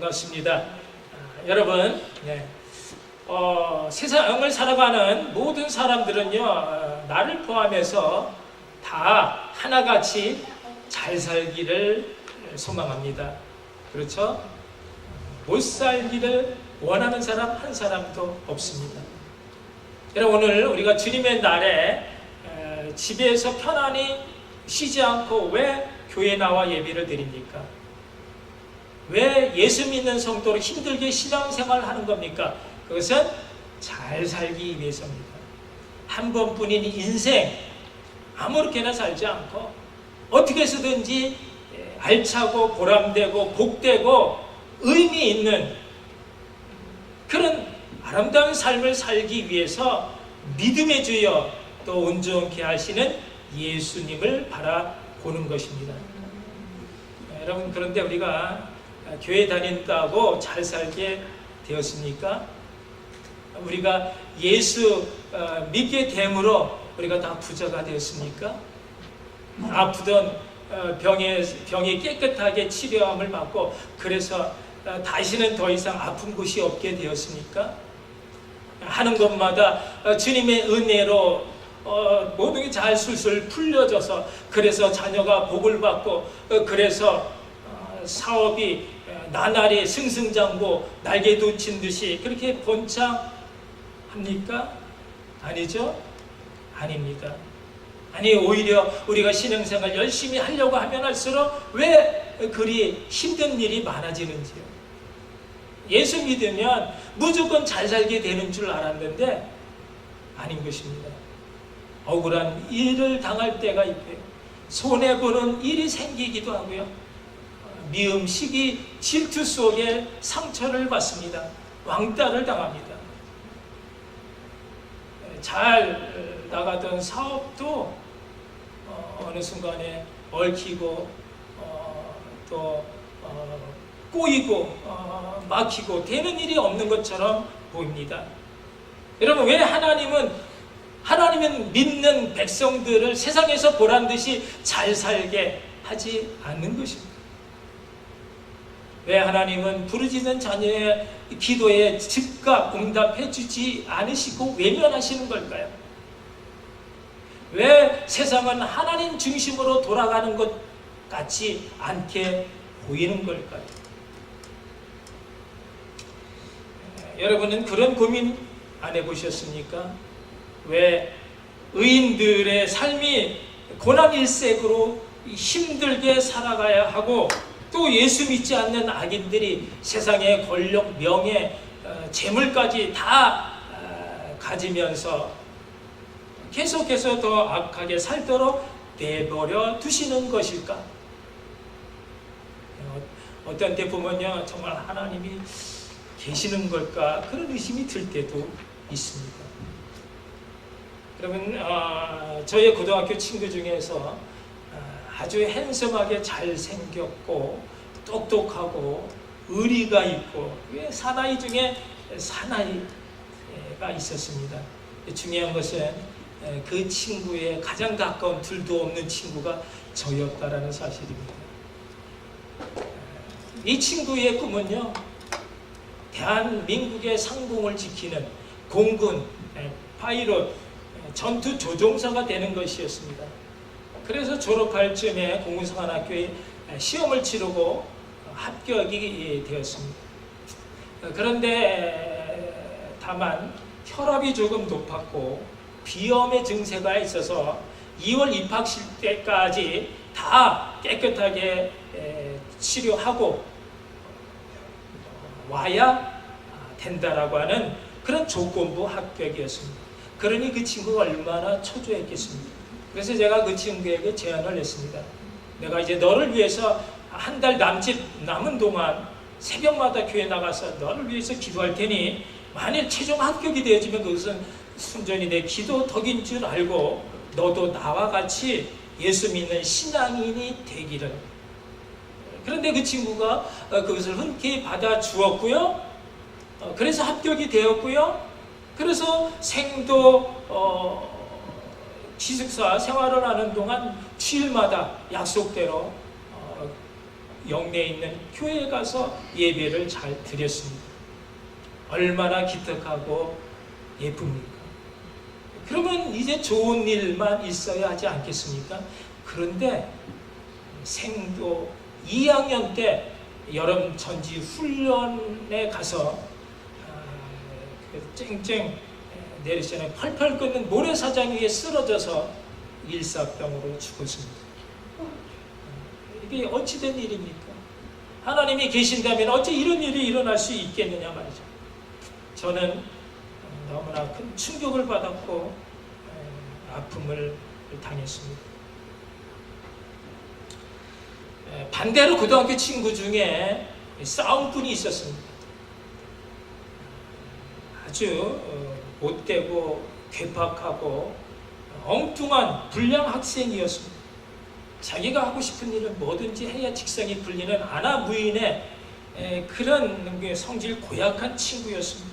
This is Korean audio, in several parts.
반갑습니다. 여러분, 세상을 살아가는 모든 사람들은요, 나를 포함해서 다 하나같이 잘 살기를 소망합니다. 그렇죠? 못 살기를 원하는 사람 한 사람도 없습니다. 여러분, 오늘 우리가 주님의 날에 집에서 편안히 쉬지 않고 왜 교회에 나와 예배를 드립니까? 왜 예수 믿는 성도로 힘들게 신앙생활을 하는 겁니까? 그것은 잘 살기 위해서입니다. 한 번뿐인 인생 아무렇게나 살지 않고 어떻게 해서든지 알차고 보람되고 복되고 의미 있는 그런 아름다운 삶을 살기 위해서 믿음의 주여 또 온전케 하시는 예수님을 바라보는 것입니다. 여러분, 그런데 우리가 교회 다닌다고 잘 살게 되었습니까? 우리가 예수 믿게 됨으로 우리가 다 부자가 되었습니까? 아프던 병이 깨끗하게 치료함을 받고 그래서 다시는 더 이상 아픈 곳이 없게 되었습니까? 하는 것마다 주님의 은혜로 모든 게 잘 술술 풀려져서 그래서 자녀가 복을 받고 그래서 사업이 나날이 승승장구 날개 돋친 듯이 그렇게 번창합니까? 아니죠? 아닙니다. 아니, 오히려 우리가 신앙생활 열심히 하려고 하면 할수록 왜 그리 힘든 일이 많아지는지요? 예수 믿으면 무조건 잘 살게 되는 줄 알았는데 아닌 것입니다. 억울한 일을 당할 때가 있고요. 손해보는 일이 생기기도 하고요. 미움, 시기, 질투 속에 상처를 받습니다. 왕따를 당합니다. 잘 나가던 사업도 어느 순간에 얽히고 또 꼬이고 막히고 되는 일이 없는 것처럼 보입니다. 여러분, 왜 하나님은 믿는 백성들을 세상에서 보란듯이 잘 살게 하지 않는 것입니다. 왜 하나님은 부르짖는 자녀의 기도에 즉각 응답해 주지 않으시고 외면하시는 걸까요? 왜 세상은 하나님 중심으로 돌아가는 것 같지 않게 보이는 걸까요? 여러분은 그런 고민 안 해보셨습니까? 왜 의인들의 삶이 고난일색으로 힘들게 살아가야 하고 또 예수 믿지 않는 악인들이 세상의 권력, 명예, 재물까지 다 가지면서 계속해서 더 악하게 살도록 내버려 두시는 것일까? 어떤 때 보면요, 정말 하나님이 계시는 걸까? 그런 의심이 들 때도 있습니다. 그러면 저의 고등학교 친구 중에서 아주 핸섬하게 잘생겼고 똑똑하고 의리가 있고 사나이 중에 사나이가 있었습니다. 중요한 것은 그 친구의 가장 가까운 둘도 없는 친구가 저였다라는 사실입니다. 이 친구의 꿈은요, 대한민국의 상공을 지키는 공군, 파이럿, 전투 조종사가 되는 것이었습니다. 그래서 졸업할 즈음에 공군사관학교에 시험을 치르고 합격이 되었습니다. 그런데 다만 혈압이 조금 높았고 비염의 증세가 있어서 2월 입학식 때까지 다 깨끗하게 치료하고 와야 된다라고 하는 그런 조건부 합격이었습니다. 그러니 그 친구가 얼마나 초조했겠습니까? 그래서 제가 그 친구에게 제안을 했습니다. 내가 이제 너를 위해서 한 달 남은 동안 새벽마다 교회 나가서 너를 위해서 기도할 테니 만일 최종 합격이 되어지면 그것은 순전히 내 기도 덕인 줄 알고 너도 나와 같이 예수 믿는 신앙인이 되기를. 그런데 그 친구가 그것을 흔쾌히 받아 주었고요. 그래서 합격이 되었고요. 그래서 생도 기숙사 생활을 하는 동안 주일마다 약속대로 영내에 있는 교회에 가서 예배를 잘 드렸습니다. 얼마나 기특하고 예쁩니까? 그러면 이제 좋은 일만 있어야 하지 않겠습니까? 그런데 생도 2학년 때 여름 전지 훈련에 가서 쨍쨍 내리시는 펄펄 끓는 모래사장 위에 쓰러져서 일사병으로 죽었습니다. 이게 어찌된 일입니까? 하나님이 계신다면 어찌 이런 일이 일어날 수 있겠느냐 말이죠. 저는 너무나 큰 충격을 받았고 아픔을 당했습니다. 반대로 고등학교 친구 중에 싸움꾼이 있었습니다. 아주 못되고 괴팍하고 엉뚱한 불량 학생이었습니다. 자기가 하고 싶은 일을 뭐든지 해야 직성이 풀리는 아나무인의 그런 성질 고약한 친구였습니다.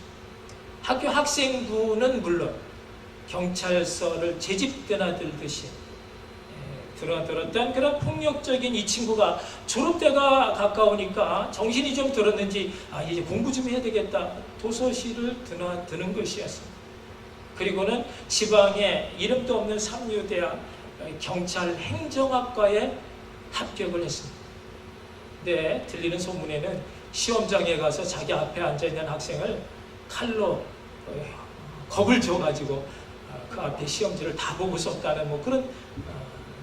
학교 학생부는 물론 경찰서를 제집 드나들듯이 드나들었던 그런 폭력적인 이 친구가 졸업때가 가까우니까 정신이 좀 들었는지 이제 공부 좀 해야 되겠다, 도서실을 드나드는 것이었습니다. 그리고는 지방에 이름도 없는 삼류대학 경찰 행정학과에 합격을 했습니다. 근데 들리는 소문에는 시험장에 가서 자기 앞에 앉아있는 학생을 칼로 겁을 줘가지고 그 앞에 시험지를 다 보고 썼다는 뭐 그런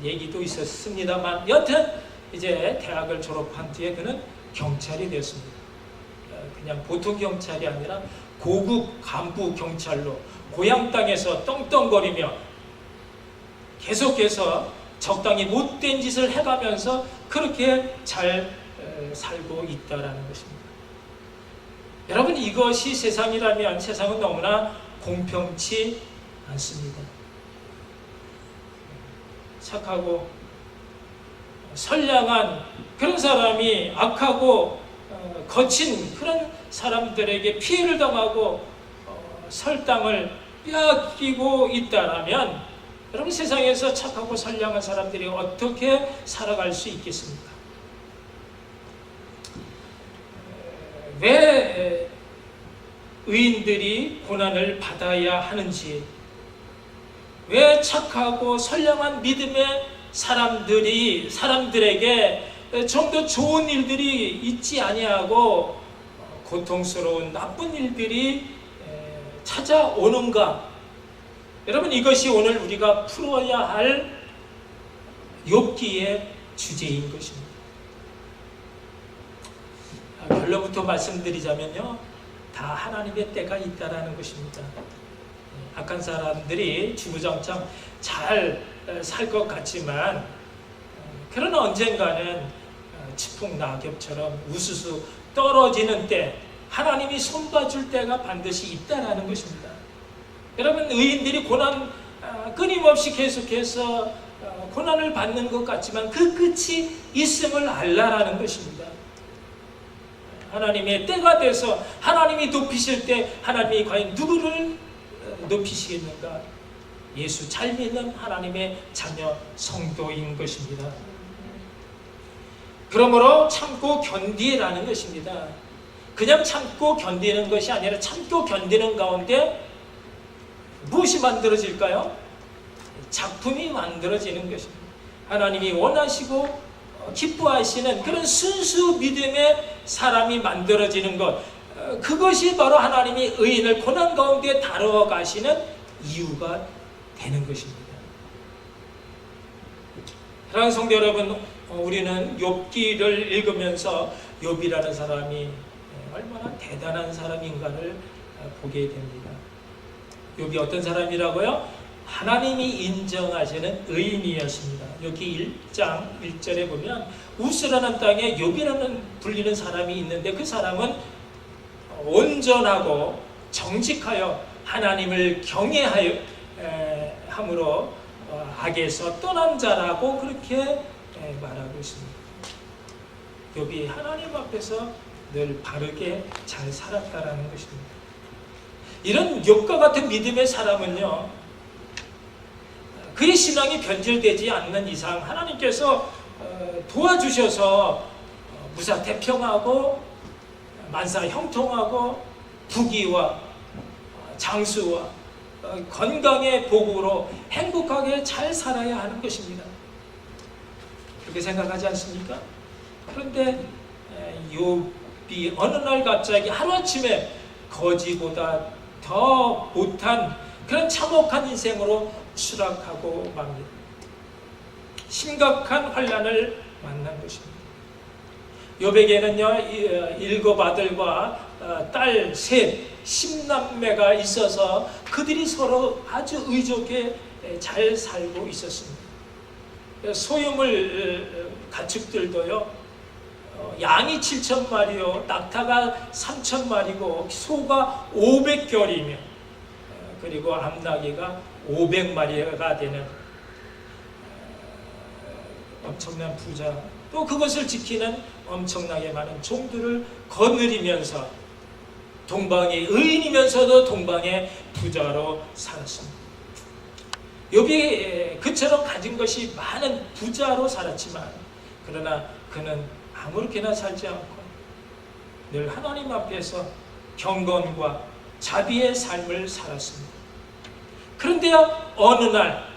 얘기도 있었습니다만, 여튼 이제 대학을 졸업한 뒤에 그는 경찰이 되었습니다. 그냥 보통 경찰이 아니라 고급 간부 경찰로 고향 땅에서 떵떵거리며 계속해서 적당히 못된 짓을 해가면서 그렇게 잘 살고 있다라는 것입니다. 여러분, 이것이 세상이라면 세상은 너무나 공평치 않습니다. 착하고 선량한 그런 사람이 악하고 거친 그런 사람들에게 피해를 당하고 설당을 빼앗기고 있다라면 여러분, 세상에서 착하고 선량한 사람들이 어떻게 살아갈 수 있겠습니까? 왜 의인들이 고난을 받아야 하는지, 왜 착하고 선량한 믿음의 사람들에게 좀 더 좋은 일들이 있지 아니하고 고통스러운 나쁜 일들이 찾아오는가? 여러분, 이것이 오늘 우리가 풀어야 할 욥기의 주제인 것입니다. 결론부터 말씀드리자면요, 다 하나님의 때가 있다라는 것입니다. 악한 사람들이 주구장창 잘 살 것 같지만 그러나 언젠가는 치풍낙엽처럼 우수수 떨어지는 때, 하나님이 손봐줄 때가 반드시 있다라는 것입니다. 여러분, 의인들이 고난 끊임없이 계속해서 고난을 받는 것 같지만 그 끝이 있음을 알라라는 것입니다. 하나님의 때가 돼서 하나님이 높이실 때 하나님이 과연 누구를 높이시겠는가? 예수 잘 믿는 하나님의 자녀 성도인 것입니다. 그러므로 참고 견디라는 것입니다. 그냥 참고 견디는 것이 아니라 참고 견디는 가운데 무엇이 만들어질까요? 작품이 만들어지는 것입니다. 하나님이 원하시고 기뻐하시는 그런 순수 믿음의 사람이 만들어지는 것, 그것이 바로 하나님이 의인을 고난 가운데 다뤄가시는 이유가 되는 것입니다. 사랑하는 성도 여러분, 우리는 욥기를 읽으면서 욥이라는 사람이 얼마나 대단한 사람인가를 보게 됩니다. 욥이 어떤 사람이라고요? 하나님이 인정하시는 의인이었습니다. 여기 1장 1절에 보면 우스라는 땅에 욥이라는 불리는 사람이 있는데, 그 사람은 온전하고 정직하여 하나님을 경외하여 함으로 악에서 떠난 자라고 그렇게 말하고 있습니다. 욥이 하나님 앞에서 늘 바르게 잘 살았다라는 것입니다. 이런 욥과 같은 믿음의 사람은요, 그의 신앙이 변질되지 않는 이상 하나님께서 도와주셔서 무사태평하고 만사 형통하고 부귀와 장수와 건강의 복으로 행복하게 잘 살아야 하는 것입니다. 그렇게 생각하지 않습니까? 그런데 욥이 어느 날 갑자기 하루아침에 거지보다 더 못한 그런 참혹한 인생으로 추락하고 맙니다. 심각한 환난을 만난 것입니다. 욥에게는요 7 아들과 딸 셋 10남매가 있어서 그들이 서로 아주 의좋게 잘 살고 있었습니다. 소유물 가축들도요 양이 7,000마리요 낙타가 3,000마리고 소가 500결이며 그리고 암나귀가 500마리가 되는 엄청난 부자, 또 그것을 지키는 엄청나게 많은 종들을 거느리면서 동방의 의인이면서도 동방의 부자로 살았습니다. 욥이 그처럼 가진 것이 많은 부자로 살았지만 그러나 그는 아무렇게나 살지 않고 늘 하나님 앞에서 경건과 자비의 삶을 살았습니다. 그런데요 어느 날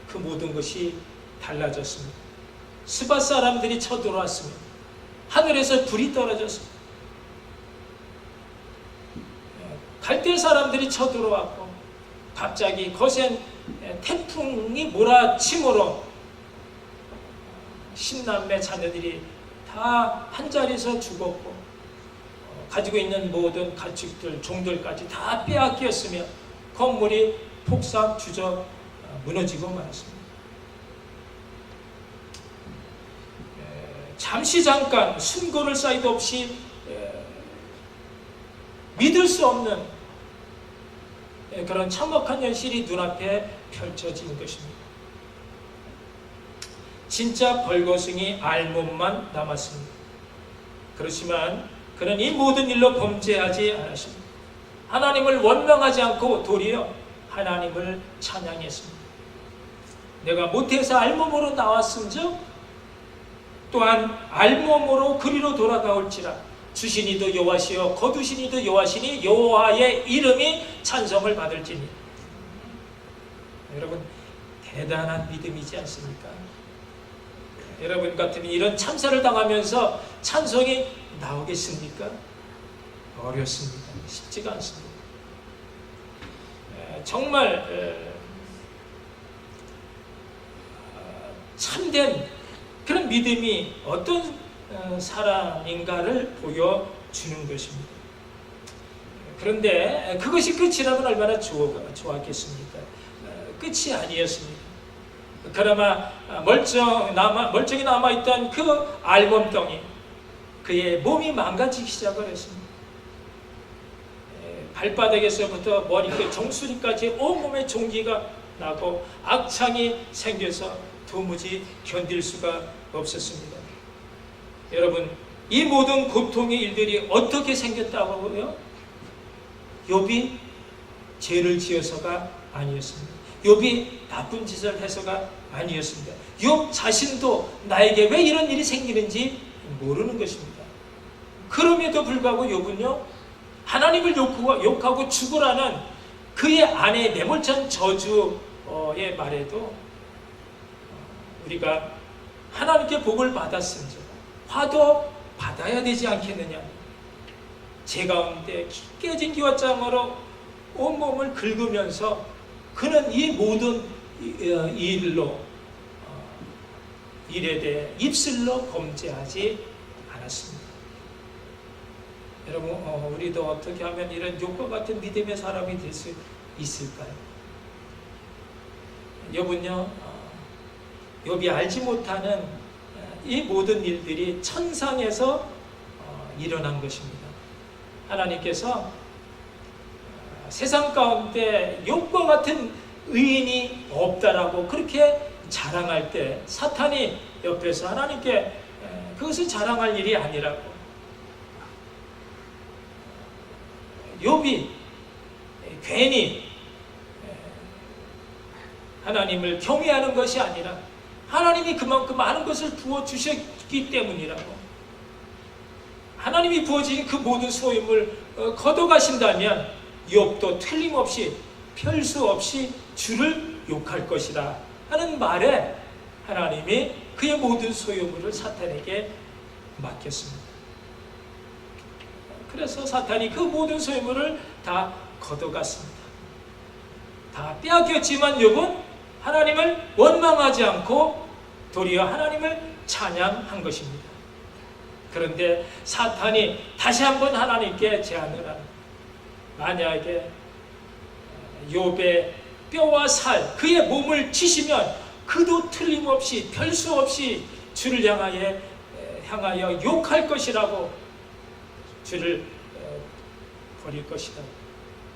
그 모든 것이 달라졌습니다. 스밧 사람들이 쳐들어왔습니다. 하늘에서 불이 떨어졌습니다. 갈대 사람들이 쳐들어왔고 갑자기 거센 태풍이 몰아침으로 10남매 자녀들이 다 한자리에서 죽었고 가지고 있는 모든 가축들, 종들까지 다 빼앗겼으며 건물이 폭삭 주저 무너지고 말았습니다. 잠시 잠깐 숨고를 사이도 없이 믿을 수 없는 그런 참혹한 현실이 눈앞에 펼쳐진 것입니다. 진짜 벌거숭이 알몸만 남았습니다. 그렇지만 그는 이 모든 일로 범죄하지 않았습니다. 하나님을 원망하지 않고 도리어 하나님을 찬양했습니다. 내가 모태에서 알몸으로 나왔음즉 또한 알몸으로 그리로 돌아가올지라. 주시니도 여호와시요 거두시니도 여호와시니 여호와의 이름이 찬송을 받을지니. 여러분 대단한 믿음이지 않습니까? 여러분 같으면 이런 참사를 당하면서 찬송이 나오겠습니까? 어렵습니다. 쉽지가 않습니다. 정말 참된 그런 믿음이 어떤 사람인가를 보여주는 것입니다. 그런데 그것이 끝이라면 얼마나 좋았겠습니까? 끝이 아니었습니다. 그나마 멀쩡히 남아있던 그 알몸덩이, 그의 몸이 망가지기 시작을 했습니다. 발바닥에서부터 머리 끝 정수리까지 온몸에 종기가 나고 악창이 생겨서 도무지 견딜 수가 없었습니다. 여러분, 이 모든 고통의 일들이 어떻게 생겼다고요? 욥이 죄를 지어서가 아니었습니다. 욥이 나쁜 짓을 해서가 아니었습니다. 욥 자신도 나에게 왜 이런 일이 생기는지 모르는 것입니다. 그럼에도 불구하고 욥은요, 하나님을 욕하고 죽으라는 그의 아내의 매몰찬 저주의 말에도 우리가 하나님께 복을 받았은즉 화도 받아야 되지 않겠느냐. 제 가운데 깨진 기와장으로 온몸을 긁으면서 그는 이 모든 일에 대해 입술로 범죄하지 않았습니다. 여러분, 우리도 어떻게 하면 이런 욥과 같은 믿음의 사람이 될 수 있을까요? 욥은요, 욥이 알지 못하는 이 모든 일들이 천상에서 일어난 것입니다. 하나님께서 세상 가운데 욥과 같은 의인이 없다라고 그렇게 자랑할 때 사탄이 옆에서 하나님께 그것을 자랑할 일이 아니라고, 욥이 괜히 하나님을 경외하는 것이 아니라 하나님이 그만큼 많은 것을 부어주셨기 때문이라고, 하나님이 부어주신 그 모든 소유물 걷어가신다면 욥도 틀림없이 별수 없이 주를 욕할 것이다 하는 말에 하나님이 그의 모든 소유물을 사탄에게 맡겼습니다. 그래서 사탄이 그 모든 소유물을 다 걷어갔습니다. 다 빼앗겼지만 욥은 하나님을 원망하지 않고 도리어 하나님을 찬양한 것입니다. 그런데 사탄이 다시 한번 하나님께 제안을 합니다. 만약에 욥의 뼈와 살, 그의 몸을 치시면 그도 틀림없이 별수 없이 주를 향하여 욕할 것이라고, 주를 버릴 것이다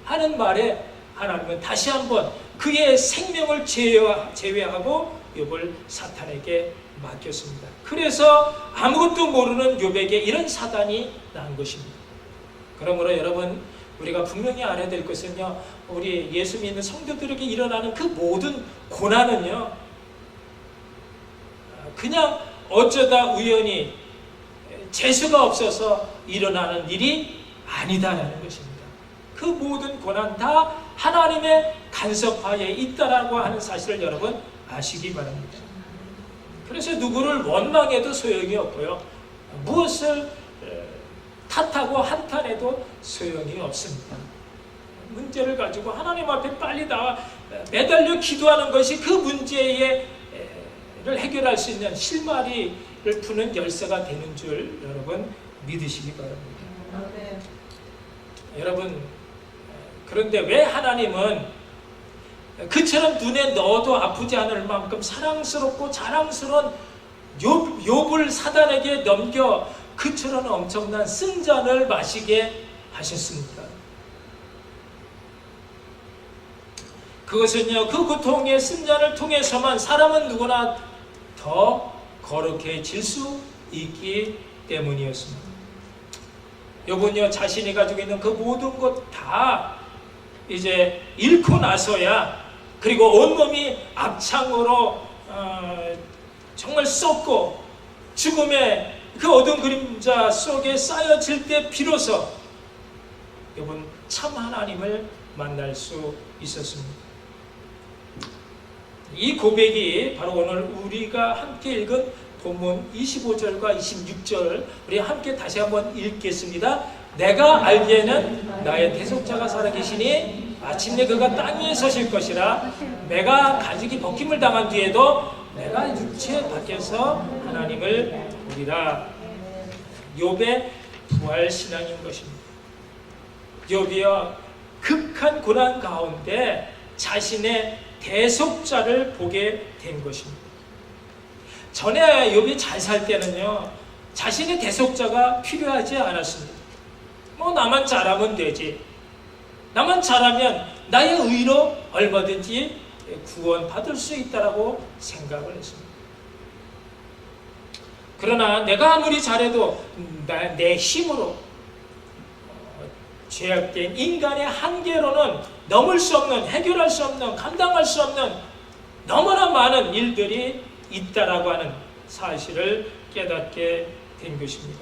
하는 말에 하나님은 다시 한번 그의 생명을 제외하고 욥을 사탄에게 맡겼습니다. 그래서 아무것도 모르는 욥에게 이런 사단이 난 것입니다. 그러므로 여러분, 우리가 분명히 알아야 될 것은요, 우리 예수 믿는 성도들에게 일어나는 그 모든 고난은요, 그냥 어쩌다 우연히 재수가 없어서 일어나는 일이 아니다라는 것입니다. 그 모든 고난 다 하나님의 간섭하에 있다라고 하는 사실을 여러분 아시기 바랍니다. 그래서 누구를 원망해도 소용이 없고요, 무엇을 탓하고 한탄해도 소용이 없습니다. 문제를 가지고 하나님 앞에 빨리 나와 매달려 기도하는 것이 그 문제를 해결할 수 있는 실마리를 푸는 열쇠가 되는 줄 여러분 믿으시기 바랍니다. 네. 여러분, 그런데 왜 하나님은 그처럼 눈에 넣어도 아프지 않을 만큼 사랑스럽고 자랑스러운 욥을 사단에게 넘겨 그처럼 엄청난 쓴잔을 마시게 하셨습니까? 그것은요, 그 고통의 쓴잔을 통해서만 사람은 누구나 더 거룩해질 수 있기 때문이었습니다. 욥은요, 자신이 가지고 있는 그 모든 것 다 이제 잃고 나서야, 그리고 온몸이 압창으로 정말 썩고 죽음의 그 어두운 그림자 속에 쌓여질 때 비로소 욥은 참 하나님을 만날 수 있었습니다. 이 고백이 바로 오늘 우리가 함께 읽은 본문 25절과 26절, 우리 함께 다시 한번 읽겠습니다. 내가 알기에는 나의 대속자가 살아계시니 마침내 그가 땅 위에 서실 것이라. 내가 가죽이 벗김을 당한 뒤에도 내가 육체 밖에서 하나님을 보리라. 욥의 부활 신앙인 것입니다. 욥이여 극한 고난 가운데 자신의 대속자를 보게 된 것입니다. 전에 욥이 잘 살 때는요, 자신의 대속자가 필요하지 않았습니다. 뭐 나만 잘하면 되지, 나만 잘하면 나의 의로 얼마든지 구원받을 수 있다라고 생각을 했습니다. 그러나 내가 아무리 잘해도 내 힘으로 죄악된 인간의 한계로는 넘을 수 없는, 해결할 수 없는, 감당할 수 없는 너무나 많은 일들이 있다라고 하는 사실을 깨닫게 된 것입니다.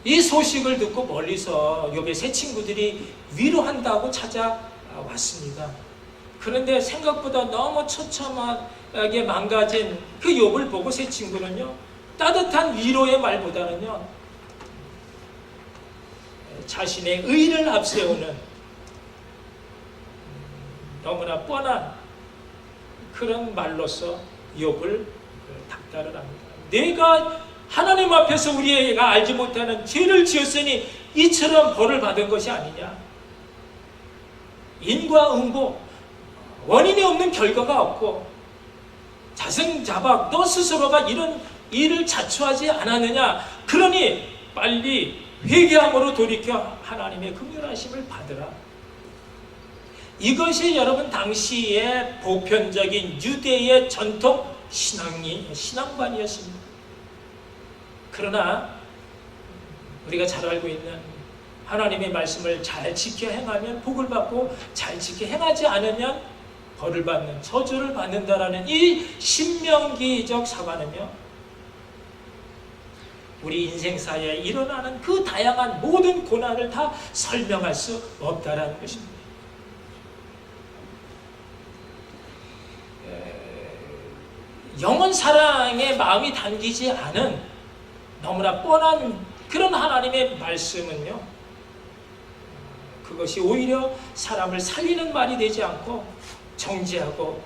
이 소식을 듣고 멀리서 욥의 세 친구들이 위로한다고 찾아왔습니다. 그런데 생각보다 너무 처참하게 망가진 그 욥을 보고 세 친구는요, 따뜻한 위로의 말보다는요, 자신의 의를 앞세우는 너무나 뻔한 그런 말로서 욥을 닥달을 합니다. 내가 하나님 앞에서 우리가 알지 못하는 죄를 지었으니 이처럼 벌을 받은 것이 아니냐. 인과응보, 원인이 없는 결과가 없고 자승자박, 너 스스로가 이런 일을 자초하지 않았느냐. 그러니 빨리 회개함으로 돌이켜 하나님의 긍휼하심을 받으라. 이것이 여러분 당시의 보편적인 유대의 전통 신앙관이었습니다. 그러나 우리가 잘 알고 있는 하나님의 말씀을 잘 지켜 행하면 복을 받고, 잘 지켜 행하지 않으면 벌을 받는, 저주를 받는다라는 이 신명기적 사과는요, 우리 인생사에 일어나는 그 다양한 모든 고난을 다 설명할 수 없다라는 것입니다. 영원 사랑에 마음이 담기지 않은 너무나 뻔한 그런 하나님의 말씀은요, 그것이 오히려 사람을 살리는 말이 되지 않고 정죄하고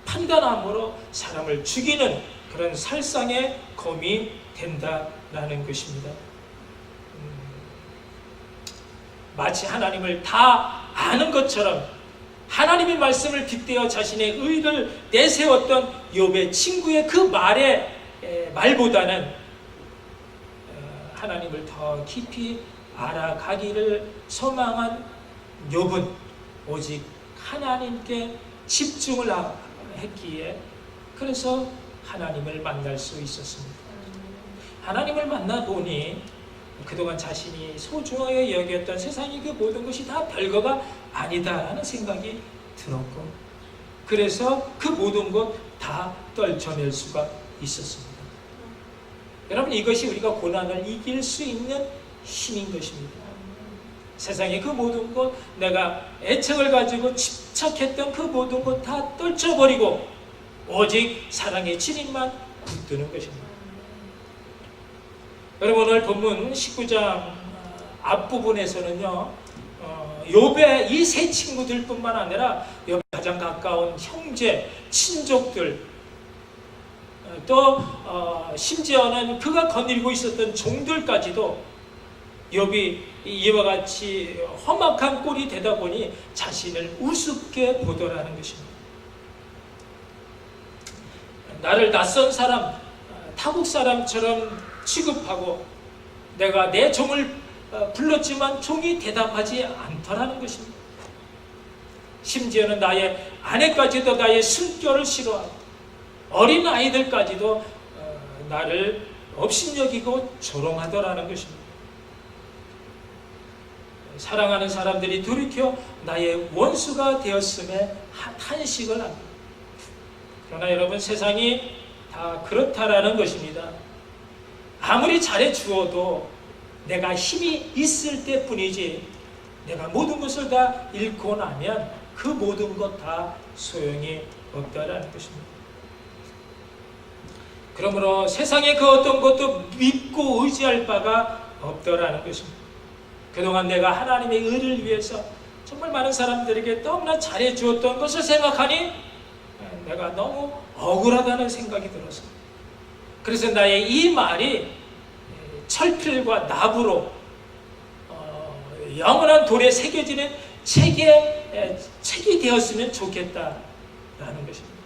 판단함으로 사람을 죽이는 그런 살상의 검이 된다라는 것입니다. 마치 하나님을 다 아는 것처럼 하나님의 말씀을 빗대어 자신의 의를 내세웠던 욥의 친구의 그 말보다는 하나님을 더 깊이 알아가기를 소망한 욥은 오직 하나님께 집중을 했기에 그래서 하나님을 만날 수 있었습니다. 하나님을 만나보니 그동안 자신이 소중하게 여겼던 세상의 그 모든 것이 다 별거가 아니다라는 생각이 들었고, 그래서 그 모든 것 다 떨쳐낼 수가 있었습니다. 여러분, 이것이 우리가 고난을 이길 수 있는 힘인 것입니다. 세상의 그 모든 것, 내가 애착을 가지고 집착했던 그 모든 것 다 떨쳐버리고 오직 사랑의 진리만 붙드는 것입니다. 여러분, 오늘 본문 19장 앞부분에서는요, 욥의 이 세 친구들뿐만 아니라 욥의 가장 가까운 형제, 친족들, 또 심지어는 그가 거느리고 있었던 종들까지도 욥이 이와 같이 험악한 꼴이 되다 보니 자신을 우습게 보더라는 것입니다. 나를 낯선 사람, 타국 사람처럼 취급하고 내가 내 종을 불렀지만 종이 대답하지 않더라는 것입니다. 심지어는 나의 아내까지도 나의 숨결을 싫어하고 어린 아이들까지도 나를 업신여기고 조롱하더라는 것입니다. 사랑하는 사람들이 돌이켜 나의 원수가 되었음에 탄식을 합니다. 그러나 여러분, 세상이 다 그렇다라는 것입니다. 아무리 잘해 주어도 내가 힘이 있을 때뿐이지 내가 모든 것을 다 잃고 나면 그 모든 것 다 소용이 없다라는 것입니다. 그러므로 세상의 그 어떤 것도 믿고 의지할 바가 없더라는 것입니다. 그동안 내가 하나님의 의를 위해서 정말 많은 사람들에게 너무나 잘해 주었던 것을 생각하니 내가 너무 억울하다는 생각이 들어서, 그래서 나의 이 말이 철필과 납으로 영원한 돌에 새겨지는 책이 되었으면 좋겠다라는 것입니다.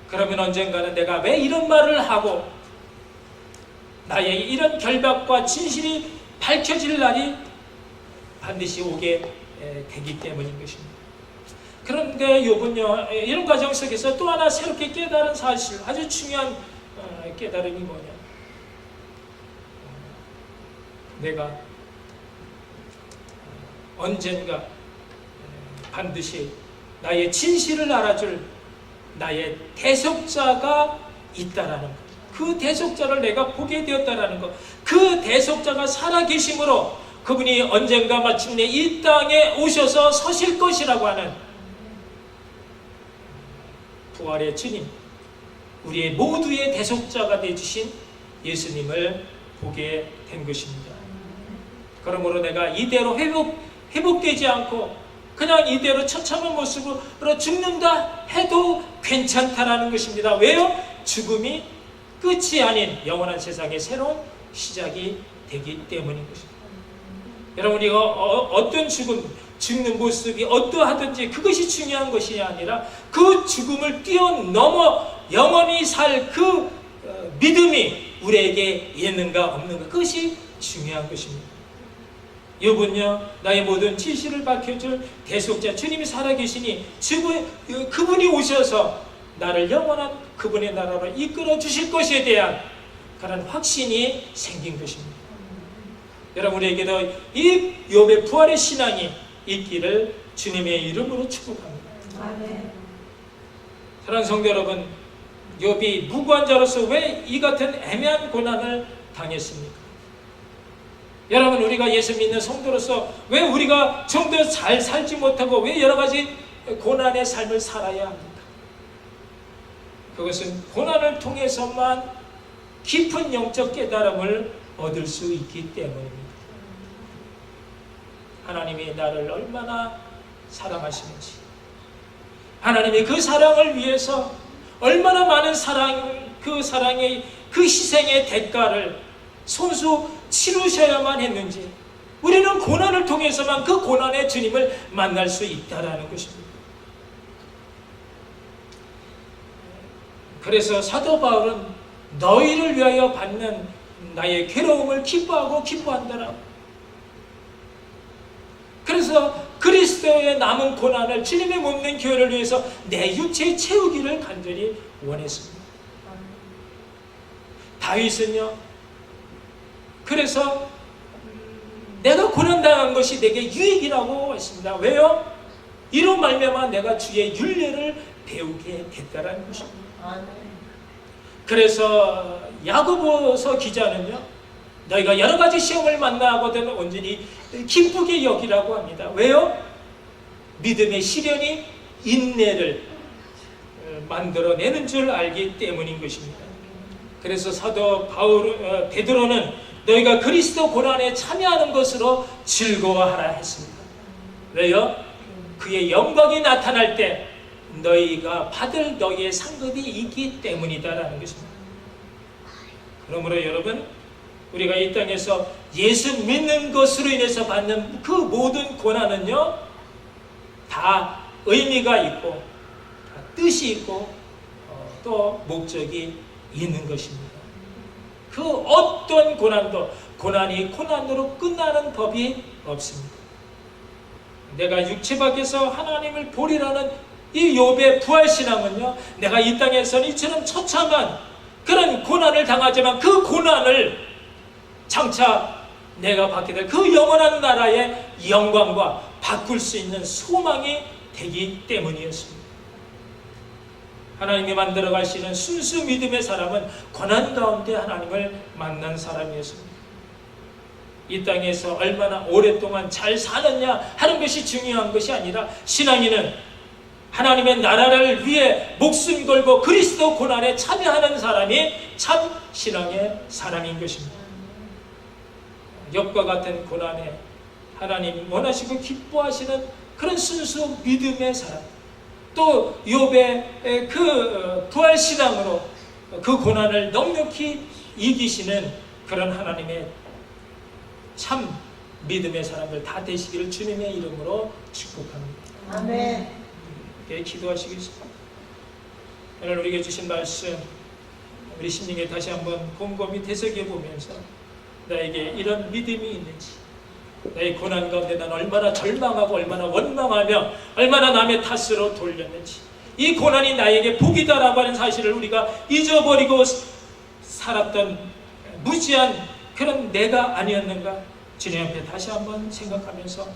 그러면 언젠가는 내가 왜 이런 말을 하고 나의 이런 결박과 진실이 밝혀질 날이 반드시 오게 되기 때문인 것입니다. 그런데 욥은요, 이런 과정 속에서 또 하나 새롭게 깨달은 사실, 아주 중요한 깨달음이 뭐냐, 내가 언젠가 반드시 나의 진실을 알아줄 나의 대속자가 있다라는 것, 그 대속자를 내가 보게 되었다라는 것, 그 대속자가 살아계심으로 그분이 언젠가 마침내 이 땅에 오셔서 서실 것이라고 하는 부활의 주님, 우리의 모두의 대속자가 되어주신 예수님을 보게 된 것입니다. 그러므로 내가 이대로 회복되지 않고 그냥 이대로 처참한 모습으로 죽는다 해도 괜찮다라는 것입니다. 왜요? 죽음이 끝이 아닌 영원한 세상의 새로운 시작이 되기 때문인 것입니다. 여러분, 우리가 어떤 죽는 모습이 어떠하든지 그것이 중요한 것이 아니라 그 죽음을 뛰어넘어 영원히 살 그 믿음이 우리에게 있는가 없는가, 그것이 중요한 것입니다. 욥은요, 나의 모든 진실을 밝혀줄 대속자 주님이 살아계시니 그분이 오셔서 나를 영원한 그분의 나라로 이끌어 주실 것에 대한 그런 확신이 생긴 것입니다. 여러분, 우리에게도 이 욥의 부활의 신앙이 있기를 주님의 이름으로 축복합니다. 아멘. 사랑하는 성도 여러분, 욥이 무고한 자로서 왜 이 같은 애매한 고난을 당했습니까? 여러분, 우리가 예수 믿는 성도로서 왜 우리가 좀 더 잘 살지 못하고 왜 여러 가지 고난의 삶을 살아야 합니까? 그것은 고난을 통해서만 깊은 영적 깨달음을 얻을 수 있기 때문입니다. 하나님이 나를 얼마나 사랑하시는지, 하나님이 그 사랑을 위해서 얼마나 많은 그 사랑의 그 희생의 대가를 손수 치르셔야만 했는지, 우리는 고난을 통해서만 그 고난의 주님을 만날 수 있다라는 것입니다. 그래서 사도 바울은 너희를 위하여 받는 나의 괴로움을 기뻐하고 기뻐한다라고. 그래서 그리스도의 남은 고난을 주님의 몸된 교회를 위해서 내 육체에 채우기를 간절히 원했습니다. 다윗은요, 그래서 내가 고난당한 것이 내게 유익이라고 했습니다. 왜요? 이로 말미암아 내가 주의 율례를 배우게 됐다라는 것입니다. 그래서 야고보서 기자는요, 너희가 여러 가지 시험을 만나거든 온전히 기쁘게 여기라고 합니다. 왜요? 믿음의 시련이 인내를 만들어내는 줄 알기 때문인 것입니다. 그래서 사도 베드로는 너희가 그리스도 고난에 참여하는 것으로 즐거워하라 했습니다. 왜요? 그의 영광이 나타날 때 너희가 받을 너희의 상급이 있기 때문이다라는 것입니다. 그러므로 여러분, 우리가 이 땅에서 예수 믿는 것으로 인해서 받는 그 모든 고난은요, 다 의미가 있고, 다 뜻이 있고, 또 목적이 있는 것입니다. 그 어떤 고난도 고난이 고난으로 끝나는 법이 없습니다. 내가 육체 밖에서 하나님을 보리라는 이 욥의 부활신앙은요, 내가 이 땅에서는 이처럼 처참한 그런 고난을 당하지만 그 고난을 장차 내가 받게 될 그 영원한 나라의 영광과 바꿀 수 있는 소망이 되기 때문이었습니다. 하나님이 만들어 가시는 순수 믿음의 사람은 고난 가운데 하나님을 만난 사람이었습니다. 이 땅에서 얼마나 오랫동안 잘 사느냐 하는 것이 중요한 것이 아니라, 신앙인은 하나님의 나라를 위해 목숨 걸고 그리스도 고난에 참여하는 사람이 참 신앙의 사람인 것입니다. 욥과 같은 고난에 하나님 원하시고 기뻐하시는 그런 순수 믿음의 사람, 또 욥의 그 부활신앙으로 그 고난을 넉넉히 이기시는 그런 하나님의 참 믿음의 사람들 다 되시기를 주님의 이름으로 축복합니다. 아멘. 기도하시겠습니다. 오늘 우리에게 주신 말씀, 우리 심령에 다시 한번 곰곰이 되새겨 보면서 나에게 이런 믿음이 있는지, 나의 고난 가운데 난 얼마나 절망하고 얼마나 원망하며 얼마나 남의 탓으로 돌렸는지, 이 고난이 나에게 복이다라고 하는 사실을 우리가 잊어버리고 살았던 무지한 그런 내가 아니었는가, 주님 앞에 다시 한번 생각하면서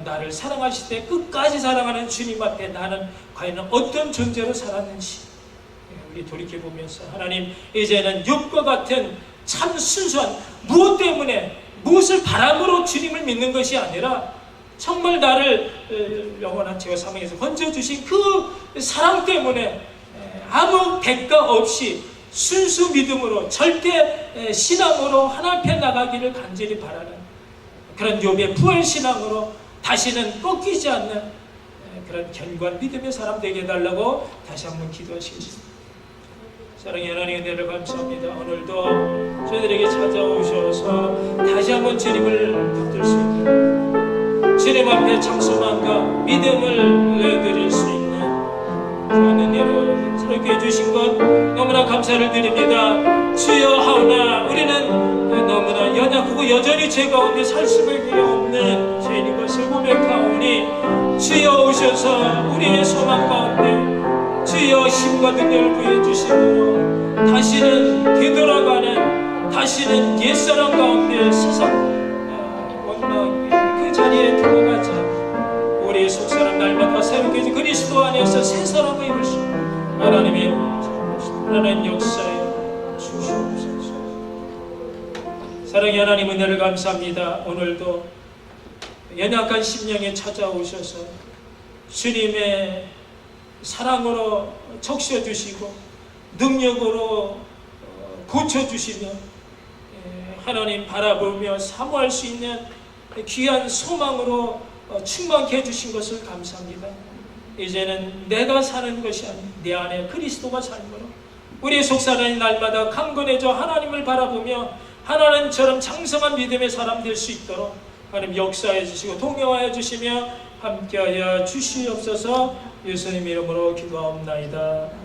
나를 사랑하실 때 끝까지 사랑하는 주님 앞에 나는 과연 어떤 존재로 살았는지 우리 돌이켜보면서, 하나님, 이제는 욥과 같은 참 순수한, 무엇 때문에 무엇을 바람으로 주님을 믿는 것이 아니라 정말 나를 영원한 죄와 사망에서 건져주신 그 사랑 때문에 아무 대가 없이 순수 믿음으로 절대 신앙으로 하나님 앞에 나가기를 간절히 바라는 그런 욥의 부활신앙으로 다시는 꺾이지 않는 그런 견고한 믿음의 사람 되게 해달라고 다시 한번 기도하시겠습니다. 사랑의 하나님, 은혜를 감사합니다. 오늘도 저희들에게 찾아오셔서 다시 한번 주님을 붙들 수 있는, 주님 앞에 장소만과 믿음을 내드릴 수 있는 그런 은혜로 새롭게 해주신 것 너무나 감사를 드립니다. 주여 하오나 우리는 너무나 연약하고 여전히 죄 가운데 살 수밖에 없는 죄인인 것을 고백하오니, 주여 오셔서 우리의 소망 가운데 주여 힘과 능력을 부여주시므로 다시는 되돌아가는, 다시는 옛사람 가운데 세상 원망 그 자리에 들어가자. 우리의 속사람 날마다 새롭게 해진 그리스도 안에서 새 사람을 입을 수 있는 하나님의 역사에 주시옵소서. 사랑의 하나님 은혜를 감사합니다. 오늘도 연약한 심령에 찾아오셔서 주님의 사랑으로 적셔주시고 능력으로 고쳐주시며 하나님 바라보며 사모할 수 있는 귀한 소망으로 충만케 해주신 것을 감사합니다. 이제는 내가 사는 것이 아닌 내 안에 그리스도가 삶으로 우리의 속사는 날마다 강건해져 하나님을 바라보며 하나님처럼 장성한 믿음의 사람 될 수 있도록 하나님 역사해 주시고 동행하여 주시며 함께하여 주시옵소서. 예수님 이름으로 기도하옵나이다.